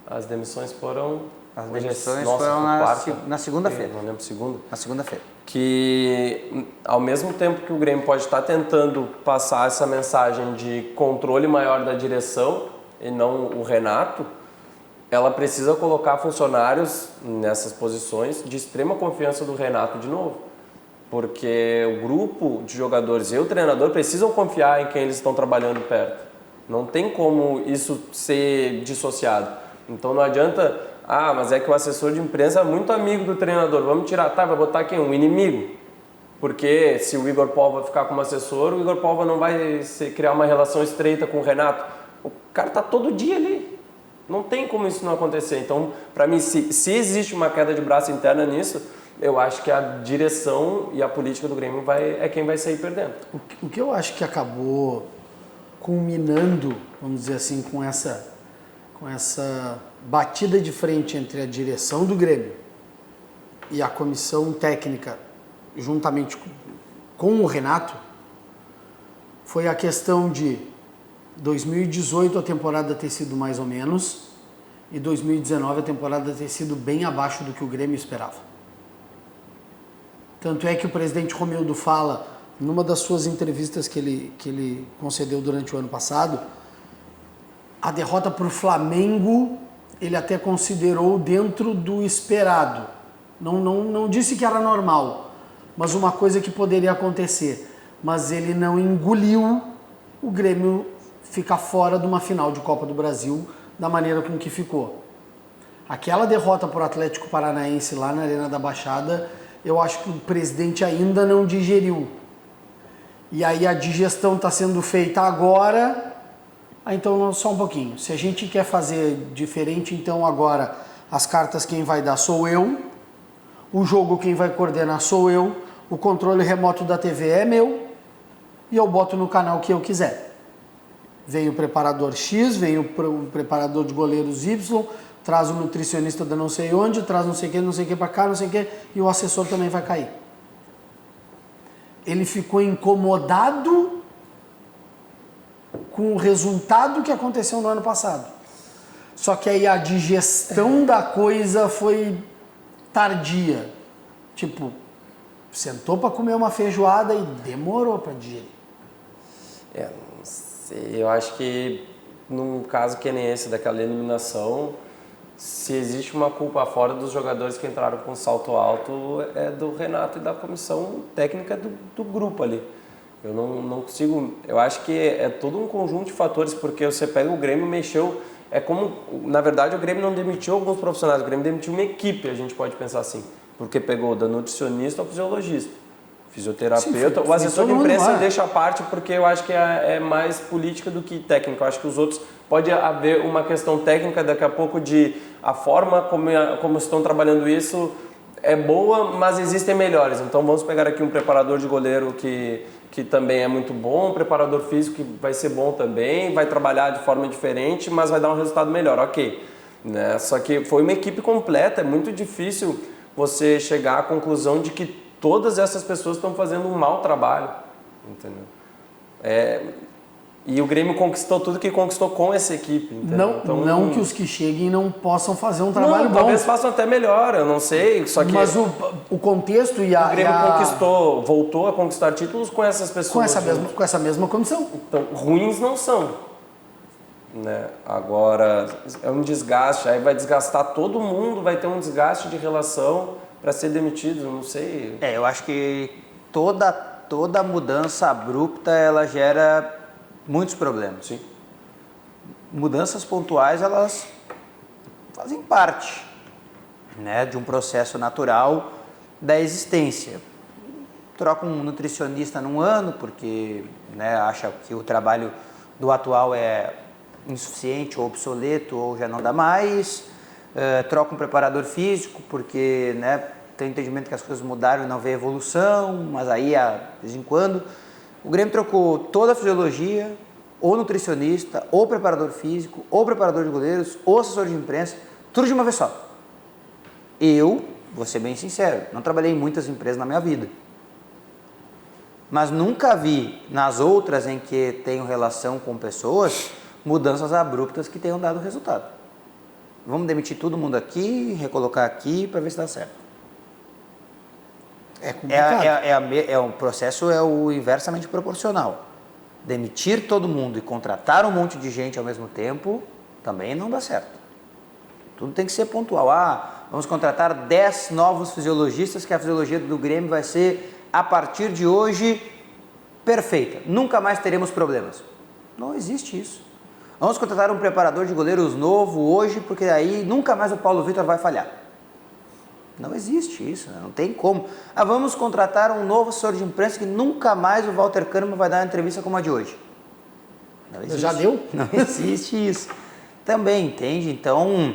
As demissões foram... As demissões foram na segunda-feira. Não lembro, segunda. Na segunda-feira. Que ao mesmo tempo que o Grêmio pode estar tentando passar essa mensagem de controle maior da direção e não o Renato, ela precisa colocar funcionários nessas posições de extrema confiança do Renato de novo. Porque o grupo de jogadores e o treinador precisam confiar em quem eles estão trabalhando perto. Não tem como isso ser dissociado. Então não adianta, mas é que o assessor de imprensa é muito amigo do treinador, vamos tirar, vai botar quem? Um inimigo? Porque se o Igor Polva ficar como assessor, o Igor Polva não vai criar uma relação estreita com o Renato. O cara tá todo dia ali. Não tem como isso não acontecer. Então, para mim, se existe uma queda de braço interna nisso, eu acho que a direção e a política do Grêmio é quem vai sair perdendo. O que eu acho que acabou culminando, vamos dizer assim, com essa batida de frente entre a direção do Grêmio e a comissão técnica, juntamente com o Renato, foi a questão de 2018 a temporada ter sido mais ou menos e 2019 a temporada ter sido bem abaixo do que o Grêmio esperava. Tanto é que o presidente Romildo fala, numa das suas entrevistas que ele concedeu durante o ano passado, a derrota para o Flamengo ele até considerou dentro do esperado. Não disse que era normal, mas uma coisa que poderia acontecer. Mas ele não engoliu o Grêmio ficar fora de uma final de Copa do Brasil da maneira com que ficou. Aquela derrota para o Atlético Paranaense lá na Arena da Baixada, eu acho que o presidente ainda não digeriu. E aí a digestão está sendo feita agora. Então, só um pouquinho. Se a gente quer fazer diferente, então agora as cartas quem vai dar sou eu, o jogo quem vai coordenar sou eu, o controle remoto da TV é meu e eu boto no canal que eu quiser. Vem o preparador X, vem o preparador de goleiros Y, traz o nutricionista da não sei onde, traz não sei o que para cá, não sei o que, e o assessor também vai cair. Ele ficou incomodado com o resultado que aconteceu no ano passado. Só que aí a digestão da coisa foi tardia. Tipo, sentou para comer uma feijoada e demorou para digerir. Não sei, eu acho que num caso que nem esse, daquela eliminação, se existe uma culpa fora dos jogadores que entraram com salto alto, é do Renato e da comissão técnica do grupo ali. Eu não consigo... Eu acho que é todo um conjunto de fatores, porque você pega o Grêmio, mexeu... É como... Na verdade, o Grêmio não demitiu alguns profissionais, o Grêmio demitiu uma equipe, a gente pode pensar assim. Porque pegou da nutricionista ao fisiologista, fisioterapeuta... O assessor de imprensa deixa a parte, porque eu acho que é mais política do que técnica. Eu acho que os outros... Pode haver uma questão técnica daqui a pouco de... A forma como estão trabalhando isso é boa, mas existem melhores. Então, vamos pegar aqui um preparador de goleiro que também é muito bom, um preparador físico que vai ser bom também, vai trabalhar de forma diferente, mas vai dar um resultado melhor, ok. Né? Só que foi uma equipe completa, é muito difícil você chegar à conclusão de que todas essas pessoas estão fazendo um mau trabalho, entendeu? E o Grêmio conquistou tudo que conquistou com essa equipe. Entendeu? Não que os que cheguem não possam fazer um trabalho bom. Talvez façam até melhor, eu não sei. Só que mas o contexto e o Grêmio voltou a conquistar títulos com essas pessoas. Com essa mesma condição. Então, ruins não são. Né? Agora, é um desgaste, aí vai desgastar todo mundo, vai ter um desgaste de relação para ser demitido, não sei. Eu acho que toda mudança abrupta, ela gera muitos problemas. Sim. Mudanças pontuais, elas fazem parte, né, de um processo natural da existência. Troca um nutricionista num ano porque, né, acha que o trabalho do atual é insuficiente ou obsoleto ou já não dá mais. Troca um preparador físico porque, né, tem o entendimento que as coisas mudaram e não vê evolução, mas aí, de vez em quando, o Grêmio trocou toda a fisiologia, ou nutricionista, ou preparador físico, ou preparador de goleiros, ou assessor de imprensa, tudo de uma vez só. Eu, vou ser bem sincero, não trabalhei em muitas empresas na minha vida, mas nunca vi nas outras em que tenho relação com pessoas, mudanças abruptas que tenham dado resultado. Vamos demitir todo mundo aqui, recolocar aqui para ver se dá certo. É complicado. O processo é o inversamente proporcional. Demitir todo mundo e contratar um monte de gente ao mesmo tempo também não dá certo. Tudo tem que ser pontual. Vamos contratar 10 novos fisiologistas, que a fisiologia do Grêmio vai ser, a partir de hoje, perfeita. Nunca mais teremos problemas. Não existe isso. Vamos contratar um preparador de goleiros novo hoje, porque aí nunca mais o Paulo Vitor vai falhar. Não existe isso, né? Não tem como. Vamos contratar um novo assessor de imprensa que nunca mais o Walter Kahneman vai dar uma entrevista como a de hoje. Não existe. Já deu? Não existe isso. Também, entende? Então,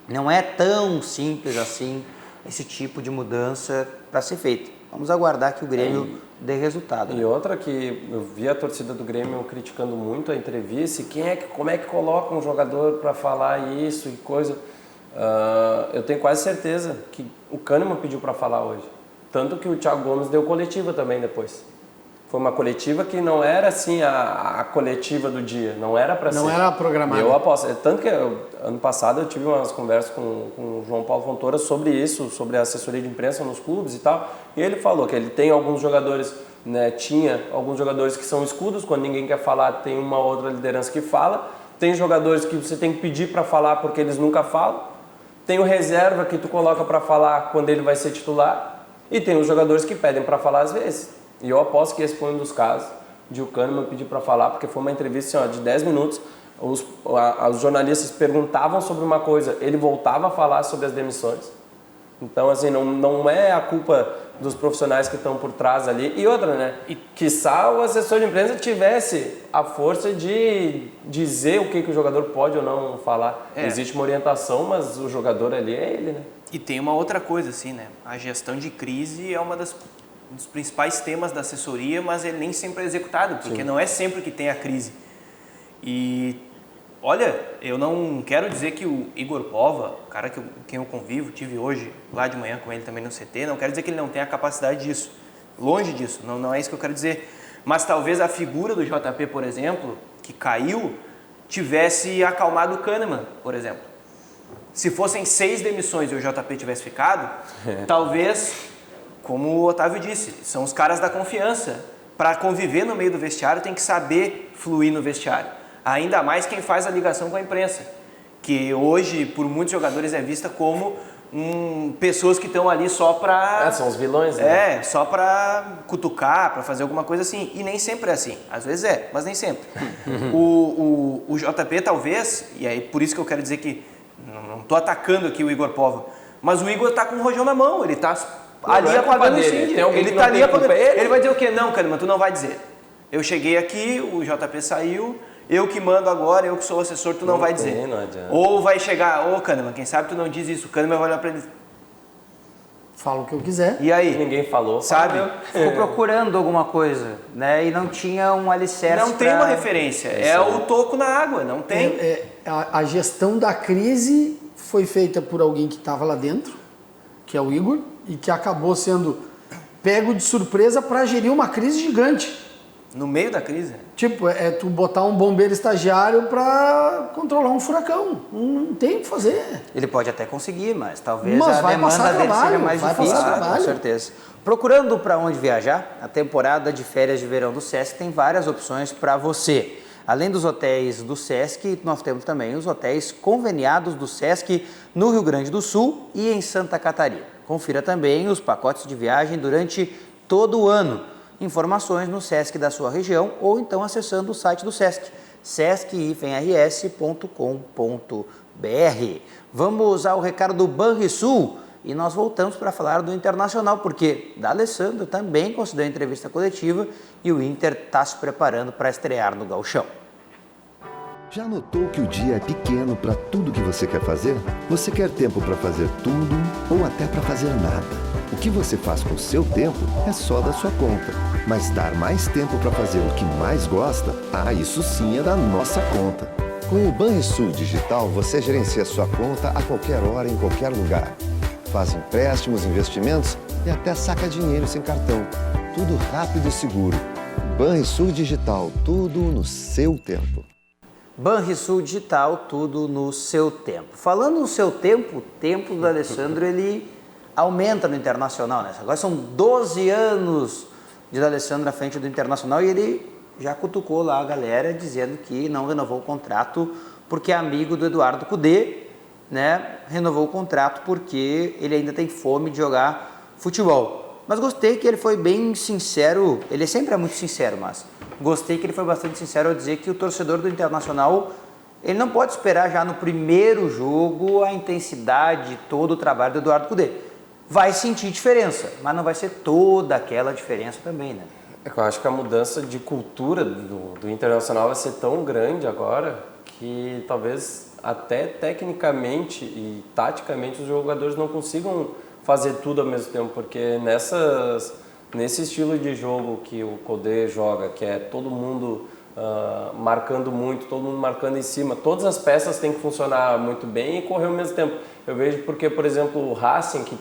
não é tão simples assim esse tipo de mudança para ser feito. Vamos aguardar que o Grêmio dê resultado. E outra que eu vi a torcida do Grêmio criticando muito a entrevista, como é que coloca um jogador para falar isso e coisa... eu tenho quase certeza que o Kahneman pediu para falar hoje. Tanto que o Thiago Gomes deu coletiva também depois. Foi uma coletiva que não era assim a coletiva do dia, não era para ser. Não era programada. Eu aposto. Tanto que ano passado eu tive umas conversas com o João Paulo Fontoura sobre isso, sobre a assessoria de imprensa nos clubes e tal. E ele falou que ele tem alguns jogadores, né, tinha alguns jogadores que são escudos, quando ninguém quer falar tem uma outra liderança que fala. Tem jogadores que você tem que pedir para falar porque eles nunca falam. Tem o reserva que tu coloca para falar quando ele vai ser titular. E tem os jogadores que pedem para falar às vezes. E eu aposto que esse foi um dos casos de o Kahneman pedir para falar, porque foi uma entrevista assim, de 10 minutos. Os jornalistas perguntavam sobre uma coisa, ele voltava a falar sobre as demissões. Então, assim, não é a culpa dos profissionais que estão por trás ali. E outra, né? Quiçá o assessor de imprensa tivesse a força de dizer o que o jogador pode ou não falar. Existe uma orientação, mas o jogador ali é ele, né? E tem uma outra coisa, assim, né? A gestão de crise é um dos principais temas da assessoria, mas ele nem sempre é executado, porque não é sempre que tem a crise. E... olha, eu não quero dizer que o Igor Pova, o cara com quem eu convivo, tive hoje lá de manhã com ele também no CT, não quero dizer que ele não tenha a capacidade disso. Longe disso, não é isso que eu quero dizer. Mas talvez a figura do JP, por exemplo, que caiu, tivesse acalmado o Kahneman, por exemplo. Se fossem 6 demissões e o JP tivesse ficado, talvez, como o Otávio disse, são os caras da confiança. Para conviver no meio do vestiário tem que saber fluir no vestiário. Ainda mais quem faz a ligação com a imprensa, que hoje, por muitos jogadores, é vista como pessoas que estão ali só para... são os vilões, né? Só para cutucar, para fazer alguma coisa assim. E nem sempre é assim. Às vezes mas nem sempre. O JP talvez, e aí por isso que eu quero dizer que não estou atacando aqui o Igor Pova, mas o Igor está com o rojão na mão, ele está ali apagando o incêndio. Ele está ali apagando. Ele vai dizer o quê? Não, Kahneman, tu não vai dizer. Eu cheguei aqui, o JP saiu... eu que mando agora, eu que sou o assessor, tu não vai dizer. Não adianta. Ou vai chegar, Kahneman, quem sabe tu não diz isso, o Kahneman vai olhar pra ele. Falo o que eu quiser. E aí? Ninguém falou. Sabe? Ficou procurando alguma coisa, né? E não tinha um alicerce. Não tem uma referência, é o toco na água, não tem. A gestão da crise foi feita por alguém que estava lá dentro, que é o Igor, e que acabou sendo pego de surpresa para gerir uma crise gigante. No meio da crise. Tipo, é tu botar um bombeiro estagiário para controlar um furacão. Não tem o que fazer. Ele pode até conseguir, mas talvez Mas a vai demanda passar dele trabalho, seja mais vai difícil. passar trabalho. Com certeza. Procurando para onde viajar, a temporada de férias de verão do Sesc tem várias opções para você. Além dos hotéis do Sesc, nós temos também os hotéis conveniados do Sesc no Rio Grande do Sul e em Santa Catarina. Confira também os pacotes de viagem durante todo o ano. Informações no Sesc da sua região ou então acessando o site do Sesc, sesc-rs.com.br. Vamos ao recado do Banrisul e nós voltamos para falar do Internacional, porque D'Alessandro também concedeu entrevista coletiva e o Inter está se preparando para estrear no Gauchão. Já notou que o dia é pequeno para tudo que você quer fazer? Você quer tempo para fazer tudo ou até para fazer nada? O que você faz com o seu tempo é só da sua conta. Mas dar mais tempo para fazer o que mais gosta, isso sim é da nossa conta. Com o Banrisul Digital, você gerencia sua conta a qualquer hora, em qualquer lugar. Faz empréstimos, investimentos e até saca dinheiro sem cartão. Tudo rápido e seguro. Banrisul Digital, tudo no seu tempo. Banrisul Digital, tudo no seu tempo. Falando no seu tempo, o tempo do D'Alessandro, ele aumenta no Internacional, né? Agora são 12 anos de D'Alessandro à frente do Internacional e ele já cutucou lá a galera dizendo que não renovou o contrato porque é amigo do Eduardo Cudê, né? Renovou o contrato porque ele ainda tem fome de jogar futebol. Mas gostei que ele foi bem sincero, ele sempre é muito sincero, mas gostei que ele foi bastante sincero ao dizer que o torcedor do Internacional, ele não pode esperar já no primeiro jogo a intensidade, todo o trabalho do Eduardo Cudê. Vai sentir diferença, mas não vai ser toda aquela diferença também, né? Eu acho que a mudança de cultura do Internacional vai ser tão grande agora que talvez até tecnicamente e taticamente os jogadores não consigam fazer tudo ao mesmo tempo, porque nesse estilo de jogo que o Cudê joga, que é todo mundo marcando muito, todo mundo marcando em cima, todas as peças têm que funcionar muito bem e correr ao mesmo tempo. Eu vejo porque, por exemplo, o Racing, que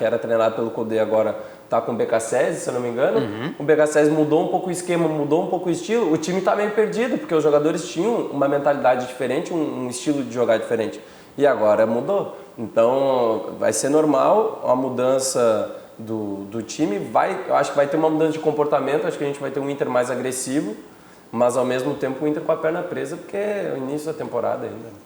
era treinado pelo Cudê, agora está com o BKSS, se eu não me engano. O BKSS mudou um pouco o esquema, mudou um pouco o estilo. O time está meio perdido, porque os jogadores tinham uma mentalidade diferente, um estilo de jogar diferente. E agora mudou. Então, vai ser normal a mudança do time. Eu acho que vai ter uma mudança de comportamento, acho que a gente vai ter um Inter mais agressivo, mas ao mesmo tempo o Inter com a perna presa, porque é o início da temporada ainda.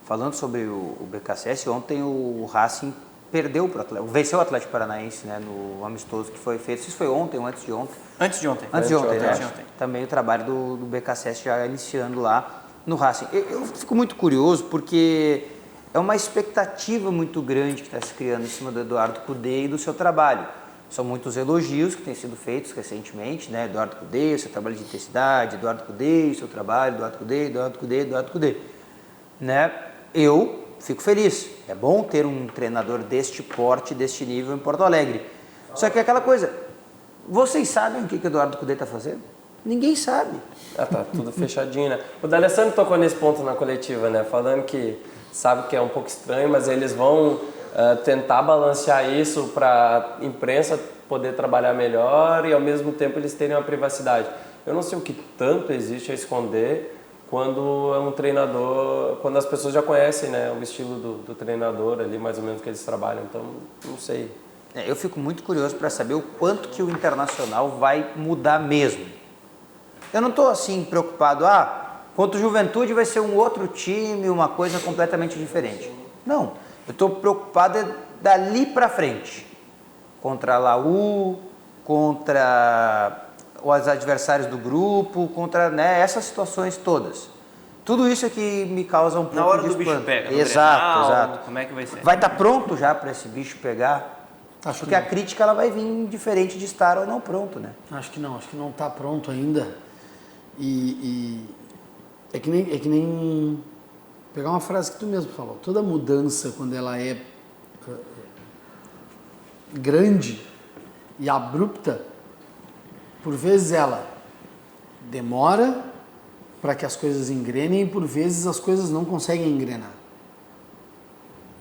Falando sobre o BKSS, ontem o Racing perdeu para o Atlético, venceu o Atlético Paranaense, né, no amistoso que foi feito. Isso foi ontem ou antes de ontem? Antes de ontem. Antes de ontem. Também o trabalho do BKSS já iniciando lá no Racing. Eu fico muito curioso porque é uma expectativa muito grande que está se criando em cima do Eduardo Cudê e do seu trabalho. São muitos elogios que têm sido feitos recentemente, né? Eduardo Cudê, o seu trabalho de intensidade, Eduardo Cudê, o seu trabalho, Eduardo Cudê, Eduardo Cudê, Eduardo Cudê. Né? Eu fico feliz. É bom ter um treinador deste porte, deste nível em Porto Alegre. Só que é aquela coisa, vocês sabem o que o Eduardo Cudê está fazendo? Ninguém sabe. Tá tudo fechadinho, né? O D'Alessandro tocou nesse ponto na coletiva, né? Falando que sabe que é um pouco estranho, mas eles vão tentar balancear isso para a imprensa poder trabalhar melhor e ao mesmo tempo eles terem uma privacidade. Eu não sei o que tanto existe a esconder quando é um treinador, quando as pessoas já conhecem, né, o estilo do treinador ali, mais ou menos que eles trabalham, então não sei. Eu fico muito curioso para saber o quanto que o Internacional vai mudar mesmo. Eu não estou assim preocupado, contra o Juventude vai ser um outro time, uma coisa completamente diferente. Não, eu estou preocupado dali para frente. Contra a Laú, contra os adversários do grupo, contra, né, essas situações todas. Tudo isso é que me causa um pouco de Na hora do espanto. bicho pega. Exato. Como é que vai ser? Vai estar pronto já para esse bicho pegar? Acho Porque a crítica ela vai vir diferente de estar ou não pronto, né? Acho que não está pronto ainda. E é que nem pegar uma frase que tu mesmo falou. Toda mudança, quando ela é grande e abrupta, por vezes ela demora para que as coisas engrenem e por vezes as coisas não conseguem engrenar.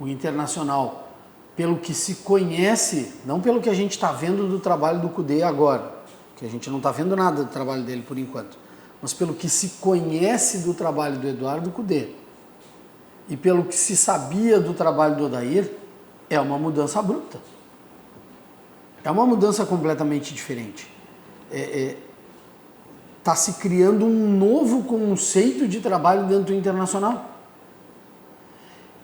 O Internacional, pelo que se conhece, não pelo que a gente está vendo do trabalho do Cudê agora, que a gente não está vendo nada do trabalho dele por enquanto, mas pelo que se conhece do trabalho do Eduardo Cudê e pelo que se sabia do trabalho do Odair, é uma mudança abrupta. É uma mudança completamente diferente. Está se criando um novo conceito de trabalho dentro do Internacional.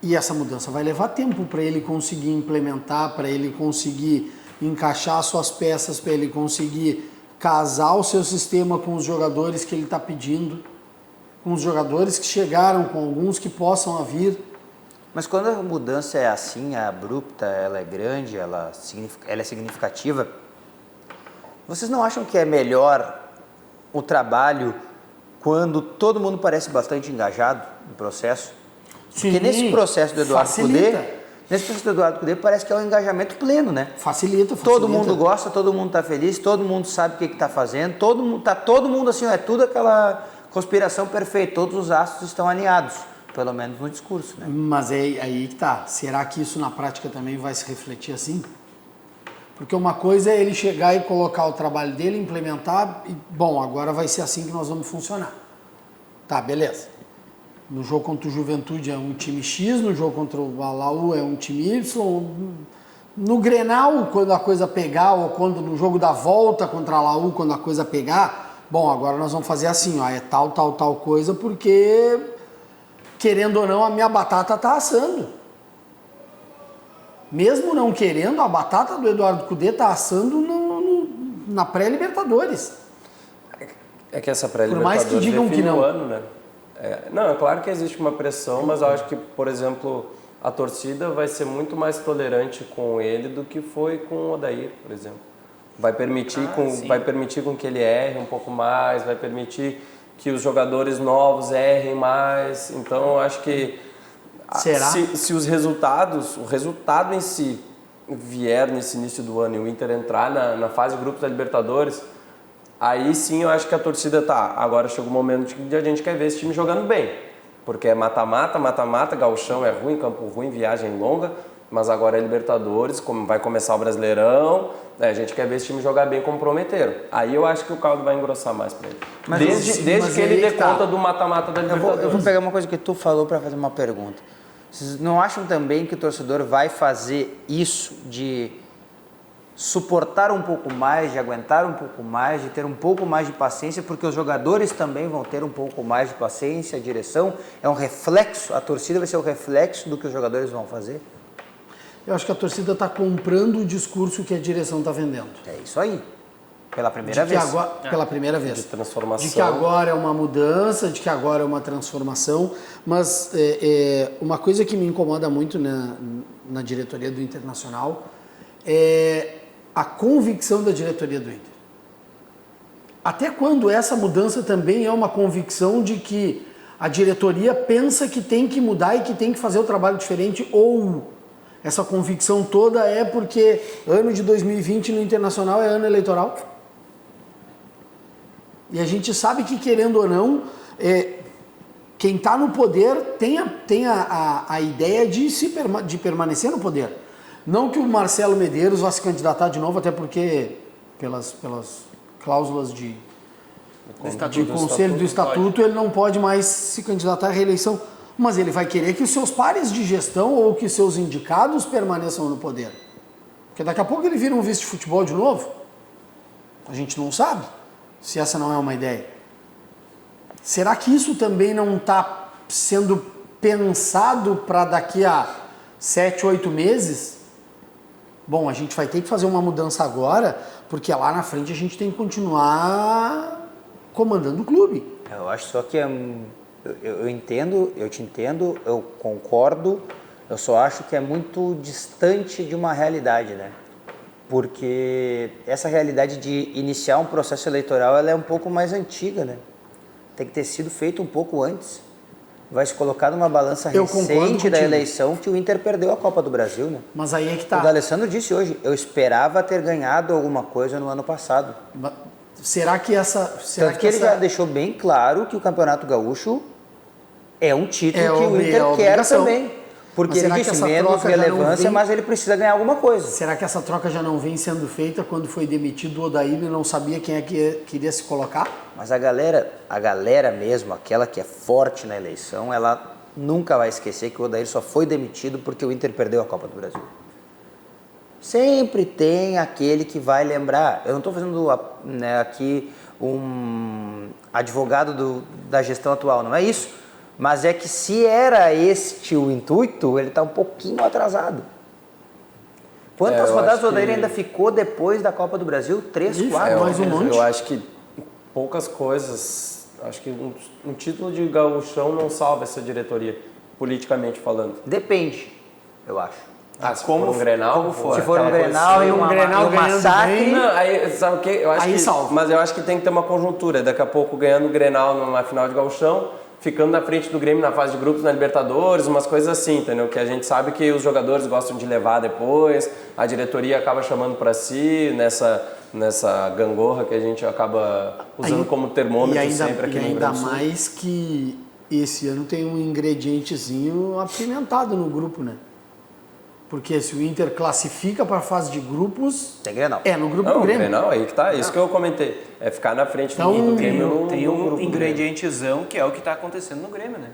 E essa mudança vai levar tempo para ele conseguir implementar, para ele conseguir encaixar suas peças, para ele conseguir casar o seu sistema com os jogadores que ele está pedindo, com os jogadores que chegaram, com alguns que possam vir. Mas quando a mudança é assim, é abrupta, ela é grande, ela é significativa, vocês não acham que é melhor o trabalho quando todo mundo parece bastante engajado no processo? Porque nesse processo do Eduardo Cudê, parece que é um engajamento pleno, né? Facilita. Todo mundo gosta, todo mundo está feliz, todo mundo sabe o que está fazendo, todo mundo assim, é tudo aquela conspiração perfeita, todos os astros estão alinhados, pelo menos no discurso, né? Mas é aí que tá. Será que isso na prática também vai se refletir assim? Porque uma coisa é ele chegar e colocar o trabalho dele, implementar, e, bom, agora vai ser assim que nós vamos funcionar. Tá, beleza. No jogo contra o Juventude é um time X, no jogo contra o Alaú é um time Y. No Grenal, quando a coisa pegar, ou quando no jogo da volta contra o Alaú, quando a coisa pegar, bom, agora nós vamos fazer assim, ó, é tal coisa, porque, querendo ou não, a minha batata tá assando. Mesmo não querendo, a batata do Eduardo Cudê tá assando na pré-Libertadores. É que essa Por mais pré-Libertadores que digam que define não. o ano, né? Não, é claro que existe uma pressão, mas eu acho que, por exemplo, a torcida vai ser muito mais tolerante com ele do que foi com o Odair, por exemplo. Vai permitir com que ele erre um pouco mais, vai permitir que os jogadores novos errem mais. Então, eu acho que Será? Se os resultados, o resultado em si vier nesse início do ano e o Inter entrar na fase de grupos da Libertadores, aí sim eu acho que a torcida agora chegou o momento de a gente quer ver esse time jogando bem. Porque é mata-mata, gauchão é ruim, campo ruim, viagem longa, mas agora é Libertadores, como vai começar o Brasileirão, a gente quer ver esse time jogar bem como prometeram. Aí eu acho que o caldo vai engrossar mais para ele. Desde que ele dê conta do mata-mata da Libertadores. Eu vou pegar uma coisa que tu falou para fazer uma pergunta. Vocês não acham também que o torcedor vai fazer isso de suportar um pouco mais, de aguentar um pouco mais, de ter um pouco mais de paciência, porque os jogadores também vão ter um pouco mais de paciência, a direção é um reflexo, a torcida vai ser o reflexo do que os jogadores vão fazer? Eu acho que a torcida está comprando o discurso que a direção está vendendo. É isso aí, pela primeira vez. Pela primeira vez. De transformação. De que agora é uma mudança, de que agora é uma transformação, mas uma coisa que me incomoda muito na diretoria do Internacional é a convicção da diretoria do Inter. Até quando essa mudança também é uma convicção de que a diretoria pensa que tem que mudar e que tem que fazer o trabalho diferente, ou essa convicção toda é porque ano de 2020 no Internacional é ano eleitoral? E a gente sabe que, querendo ou não, quem está no poder tem a ideia de permanecer no poder. Não que o Marcelo Medeiros vá se candidatar de novo, até porque pelas cláusulas de conselho do estatuto ele não pode mais se candidatar à reeleição. Mas ele vai querer que os seus pares de gestão ou que seus indicados permaneçam no poder. Porque daqui a pouco ele vira um vice de futebol de novo. A gente não sabe se essa não é uma ideia. Será que isso também não está sendo pensado para daqui a 7, 8 meses? Bom, a gente vai ter que fazer uma mudança agora, porque lá na frente a gente tem que continuar comandando o clube. Eu acho só que eu entendo, eu te entendo, eu concordo, eu só acho que é muito distante de uma realidade, né? Porque essa realidade de iniciar um processo eleitoral, ela é um pouco mais antiga, né? Tem que ter sido feito um pouco antes. Vai se colocar numa balança recente da eleição que o Inter perdeu a Copa do Brasil, né? Mas aí é que tá. O D'Alessandro disse hoje, eu esperava ter ganhado alguma coisa no ano passado. Será que essa... Tanto que ele já deixou bem claro que o Campeonato Gaúcho é um título que o Inter quer também. Porque Mas ele será que disse essa menos troca já não relevância, vem- mas ele precisa ganhar alguma coisa. Será que essa troca já não vem sendo feita quando foi demitido o Odair e não sabia quem é que queria se colocar? Mas a galera mesmo, aquela que é forte na eleição, ela nunca vai esquecer que o Odair só foi demitido porque o Inter perdeu a Copa do Brasil. Sempre tem aquele que vai lembrar. Eu não estou fazendo aqui um advogado da gestão atual, não é isso. Mas é que se era este o intuito, ele está um pouquinho atrasado. Quantas eu rodadas acho o Odair que- ainda ficou depois da Copa do Brasil? 3, Ih, 4? mais um monte. Eu acho que poucas coisas. Acho que um título de gauchão não salva essa diretoria, politicamente falando. Depende, eu acho. Se for um Grenal, como for. Se for um aquela Grenal coisa e assim. um Grenal ganhando massacre... bem. Não, aí, sabe o quê? Eu acho Aí que, salva. mas eu acho que tem que ter uma conjuntura. Daqui a pouco ganhando o Grenal numa final de gauchão, ficando na frente do Grêmio na fase de grupos na Libertadores, umas coisas assim, entendeu? Que a gente sabe que os jogadores gostam de levar depois, a diretoria acaba chamando para si nessa gangorra que a gente acaba usando como termômetro sempre aqui no Rio Grande do Sul. mais que esse ano tem um ingredientezinho apimentado no grupo, né? Porque se o Inter classifica para a fase de grupos, Tem Grenal. é no grupo Não, do o Grêmio. Grenal, aí que tá, isso que eu comentei. É ficar na frente Então, do Grêmio Tem no um grupo. ingredientezão que é o que está acontecendo no Grêmio, né?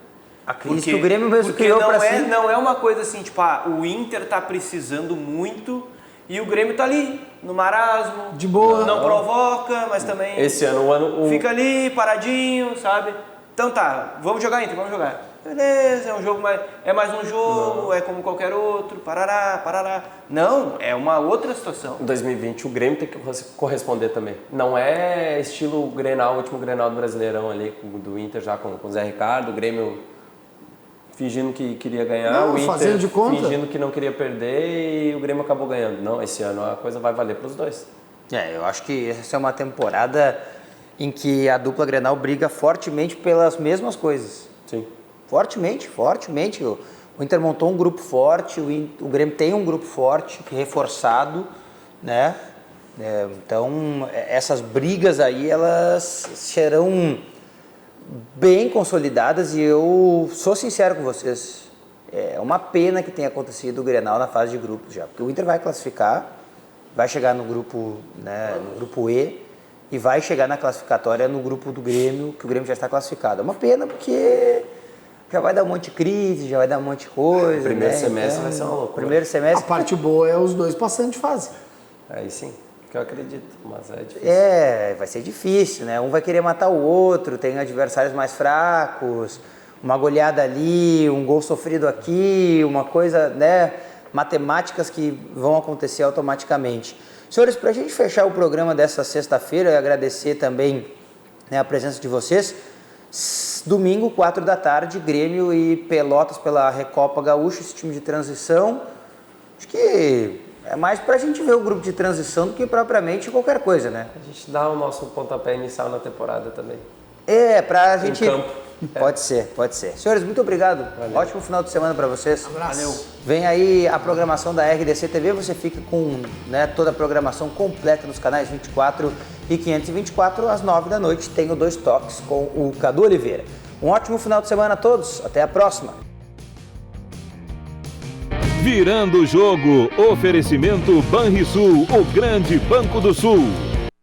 A crise que o Grêmio mesmo porque criou não pra é, si. não é uma coisa assim, tipo, o Inter tá precisando muito e o Grêmio tá ali, no marasmo. De boa. Não provoca, mas também Esse ano fica ali, paradinho, sabe? Então tá, vamos jogar Inter, vamos jogar. Beleza, é um jogo mais um jogo, é como qualquer outro, parará. Não, é uma outra situação. Em 2020 o Grêmio tem que corresponder também. Não é estilo Grenal, o último Grenal do Brasileirão ali, do Inter já com o Zé Ricardo, o Grêmio fingindo que queria ganhar, Não, o Inter fazendo de conta. fingindo que não queria perder e o Grêmio acabou ganhando. Não, esse ano a coisa vai valer para os dois. Eu acho que essa é uma temporada em que a dupla Grenal briga fortemente pelas mesmas coisas. Sim. Fortemente. O Inter montou um grupo forte, o Grêmio tem um grupo forte, reforçado, né? Então, essas brigas aí, elas serão bem consolidadas e eu sou sincero com vocês. É uma pena que tenha acontecido o Grenal na fase de grupos já, porque o Inter vai classificar, vai chegar no grupo, né, no grupo E e vai chegar na classificatória no grupo do Grêmio, que o Grêmio já está classificado. É uma pena porque já vai dar um monte de crise, já vai dar um monte de coisa. O primeiro né? semestre Então, vai ser uma loucura. Primeiro A semestre. parte boa é os dois passando de fase. Aí sim, que eu acredito, mas é difícil. Vai ser difícil, né? Um vai querer matar o outro, tem adversários mais fracos, uma goleada ali, um gol sofrido aqui, uma coisa, né? Matemáticas que vão acontecer automaticamente. Senhores, para a gente fechar o programa dessa sexta-feira, eu agradecer também, né, a presença de vocês. Domingo, 4 da tarde, Grêmio e Pelotas pela Recopa Gaúcha, esse time de transição. Acho que é mais pra gente ver o grupo de transição do que propriamente qualquer coisa, né? A gente dá o nosso pontapé inicial na temporada também. Pra gente... campo. Pode ser. Senhores, muito obrigado. Ótimo final de semana para vocês. Valeu. Vem aí a programação da RDC TV, você fica com, né, toda a programação completa nos canais 24 e 524, às 9 da noite, tem o Dois Toques com o Cadu Oliveira. Um ótimo final de semana a todos, até a próxima. Virando o jogo, oferecimento Banrisul, o grande Banco do Sul.